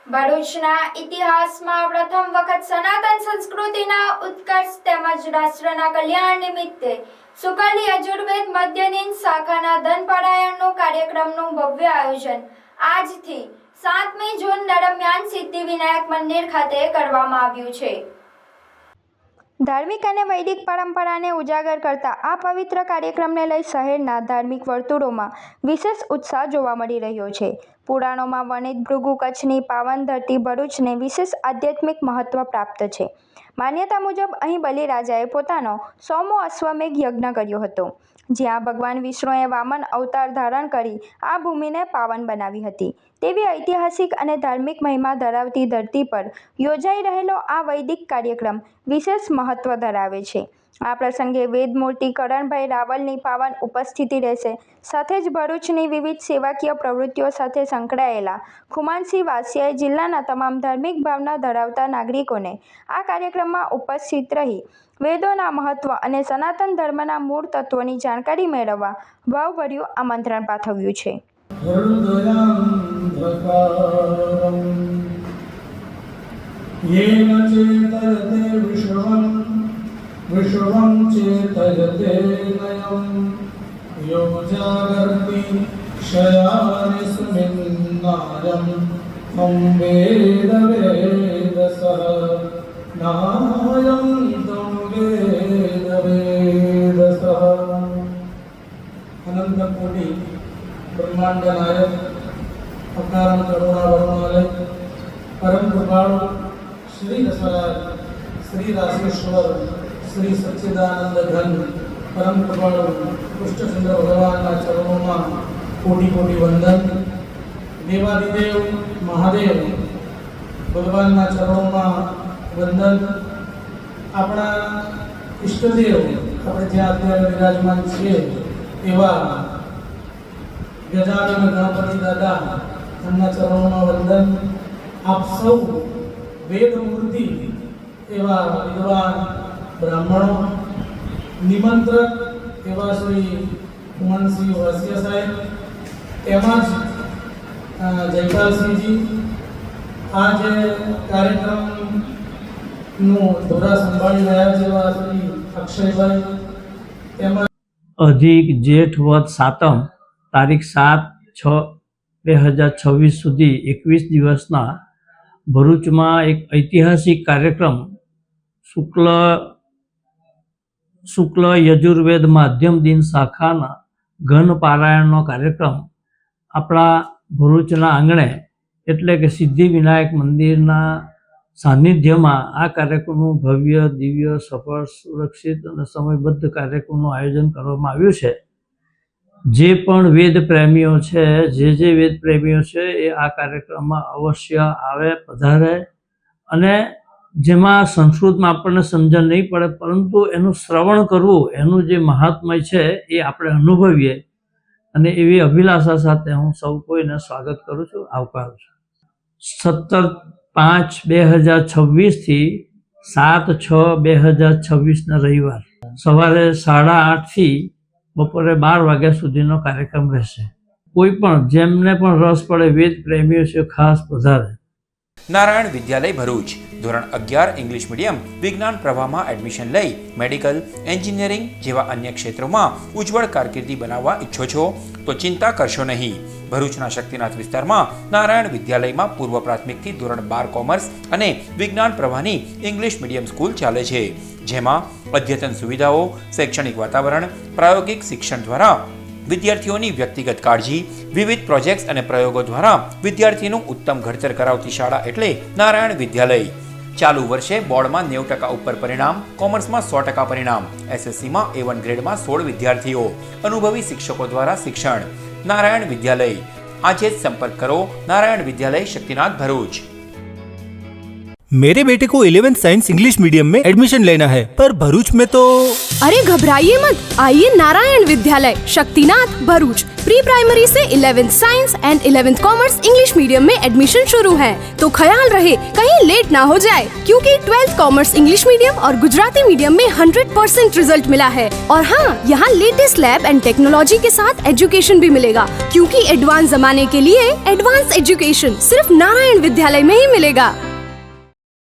ભરૂચના ઇતિહાસમાં પ્રથમ વખત સનાતન સંસ્કૃતિના ઉત્કર્ષ તેમજ રાષ્ટ્રના કલ્યાણ નિમિત્તે સુકલી યજુર્વેદ મધ્યદીન શાખાના ધનપારાયણનો કાર્યક્રમનું ભવ્ય આયોજન આજથી 7મી જૂન દરમિયાન સિદ્ધિવિનાયક મંદિર ખાતે કરવામાં આવ્યું છે। ધાર્મિક અને વૈદિક પરંપરાને ઉજાગર કરતા આ પવિત્ર કાર્યક્રમને લઈ શહેરના ધાર્મિક વર્તુળોમાં વિશેષ ઉત્સાહ જોવા મળી રહ્યો છે। પુરાણોમાં વર્ણિત ભૃગુ કચ્છની પાવન ધરતી ભરૂચને વિશેષ આધ્યાત્મિક મહત્વ પ્રાપ્ત છે। માન્યતા મુજબ અહીં બલિરાજાએ પોતાનો 100મો અશ્વમેઘ યજ્ઞ કર્યો હતો, જ્યાં ભગવાન વિષ્ણુએ વામન અવતાર ધારણ કરી આ ભૂમિને પાવન બનાવી હતી। તેવી ઐતિહાસિક અને ધાર્મિક મહિમા ધરાવતી ધરતી પર યોજાઈ રહેલો આ વૈદિક કાર્યક્રમ વિશેષ મહત્વ ધરાવે છે। આ પ્રસંગે વેદમૂર્તિ કરણભાઈ રાવલની પાવન ઉપસ્થિતિ રહેશે। સાથે જ ભરૂચની વિવિધ સેવાકીય પ્રવૃત્તિઓ સાથે સંકળાયેલા ખુમાનસિંહ વાસિયાએ જિલ્લાના તમામ ધાર્મિક ભાવના ધરાવતા નાગરિકોને આ કાર્યક્રમમાં ઉપસ્થિત રહી વેદોના મહત્વ અને સનાતન ધર્મના મૂળ તત્વોની જાણકારી મેળવવા ભાવભર્યું આમંત્રણ પાઠવ્યું છે। विश्वं चेतयते नयं योजागर्ति शयानिस्मिन्नायं हम वेद वेदसः नायं तं वेद वेदसः। अनंत कोटि ब्रह्मांड नायक अवतारण करुणा वरुणालय परम कृपाणु श्री रसराज श्री राशेश्वर श्री सच्चिदानंद घन परम कृपाणु कृष्णचंद्र भगवान चरणों में कोटि कोटि वंदन। देवादिदेव महादेव भगवान चरणों में वंदन। अपना इष्टदेव अपने ज्यादा अत्यारे विराजमान छे एवा गजानन गणपति दादा एमना चरणों में वंदन। आप सौ वेद मूर्ति एवा विद्वान ब्राह्मणों निमंत्रक एवं श्री कुमानसिंह वासिया साहेब एमज जयपाल सिंह जी आज कार्यक्रम धोरा संभाળી રહ્યા છે એવા શ્રી અક્ષયભાઈ એમજ અધિક જેઠ વદ સાતમ તારીખ 7/6/2026 સુધી 21 દિવસના ભરૂચમાં એક ઐતિહાસિક કાર્યક્રમ શુક્લ યજુર્વેદ માધ્યમ દિન શાખાના ઘન પારાયણનો કાર્યક્રમ આપણા ભરૂચના આંગણે એટલે કે સિદ્ધિ વિનાયક મંદિરના સાનિધ્યમાં આ કાર્યક્રમનું ભવ્ય દિવ્ય સફળ સુરક્ષિત અને સમયબદ્ધ કાર્યક્રમનું આયોજન કરવામાં આવ્યું છે। જે પણ વેદ પ્રેમીઓ છે જે વેદ પ્રેમીઓ છે એ આ કાર્યક્રમમાં અવશ્ય આવે, પધારે અને જેમાં સંસ્કૃતમાં આપણને સમજણ નહીં પડે પરંતુ એનું શ્રવણ કરવું, એનું જે મહાત્મય છે એ આપણે અનુભવીએ અને એવી અભિલાષા સાથે હું સૌ કોઈને સ્વાગત કરું છું, આવકારું છું। 17/5/2026 થી 7/6/2026 રવિવાર સવારે 8:30 થી બપોરે 12 વાગ્યા સુધીનો કાર્યક્રમ રહેશે। કોઈ પણ જેમને પણ રસ પડે વેદ પ્રેમીઓ છે ખાસ પધારે। નારાયણ વિદ્યાલય ભરૂચ ધોરણ 11 ઇંગ્લિશ મીડિયમ વિજ્ઞાન પ્રવાહમાં એડમિશન લઈ મેડિકલ, એન્જિનિયરિંગ જેવા અન્ય ક્ષેત્રોમાં ઉજ્જવળ કારકિર્દી બનાવવા ઈચ્છો છો તો ચિંતા કરશો નહીં। ભરૂચના શક્તિનાથ વિસ્તારમાં નારાયણ વિદ્યાલયમાં પૂર્વ પ્રાથમિકથી ધોરણ 12 કોમર્સ અને વિજ્ઞાન પ્રવાહની ઇંગ્લિશ મીડિયમ સ્કૂલ ચાલે છે, જેમાં અદ્યતન સુવિધાઓ, શૈક્ષણિક વાતાવરણ, પ્રાયોગિક શિક્ષણ દ્વારા વિદ્યાર્થીઓની વ્યક્તિગત કાળજી, વિવિધ પ્રોજેક્ટ્સ અને પ્રયોગો દ્વારા વિદ્યાર્થીનું ઉત્તમ ઘડતર કરાવતી શાળા એટલે નારાયણ વિદ્યાલય। ચાલુ વર્ષે બોર્ડમાં 90% ઉપર પરિણામ, કોમર્સમાં 100% પરિણામ, એસએસસીમાં A1 ગ્રેડમાં 16 વિદ્યાર્થીઓ, અનુભવી શિક્ષકો દ્વારા શિક્ષણ। નારાયણ વિદ્યાલય, આજે જ સંપર્ક કરો નારાયણ વિદ્યાલય શક્તિનાથ ભરૂચ। मेरे बेटे को 11th साइंस इंग्लिश मीडियम में एडमिशन लेना है, पर भरूच में तो। अरे घबराइए मत, आइए नारायण विद्यालय शक्तिनाथ भरूच। प्री प्राइमरी से 11th science and 11th commerce English medium में एडमिशन शुरू है, तो ख्याल रहे कहीं लेट ना हो जाए, क्योंकि 12th कॉमर्स इंग्लिश मीडियम और गुजराती मीडियम में 100% रिजल्ट मिला है। और हाँ, यहाँ लेटेस्ट लैब एंड टेक्नोलॉजी के साथ एजुकेशन भी मिलेगा, क्योंकि एडवांस जमाने के लिए एडवांस एजुकेशन सिर्फ नारायण विद्यालय में ही मिलेगा।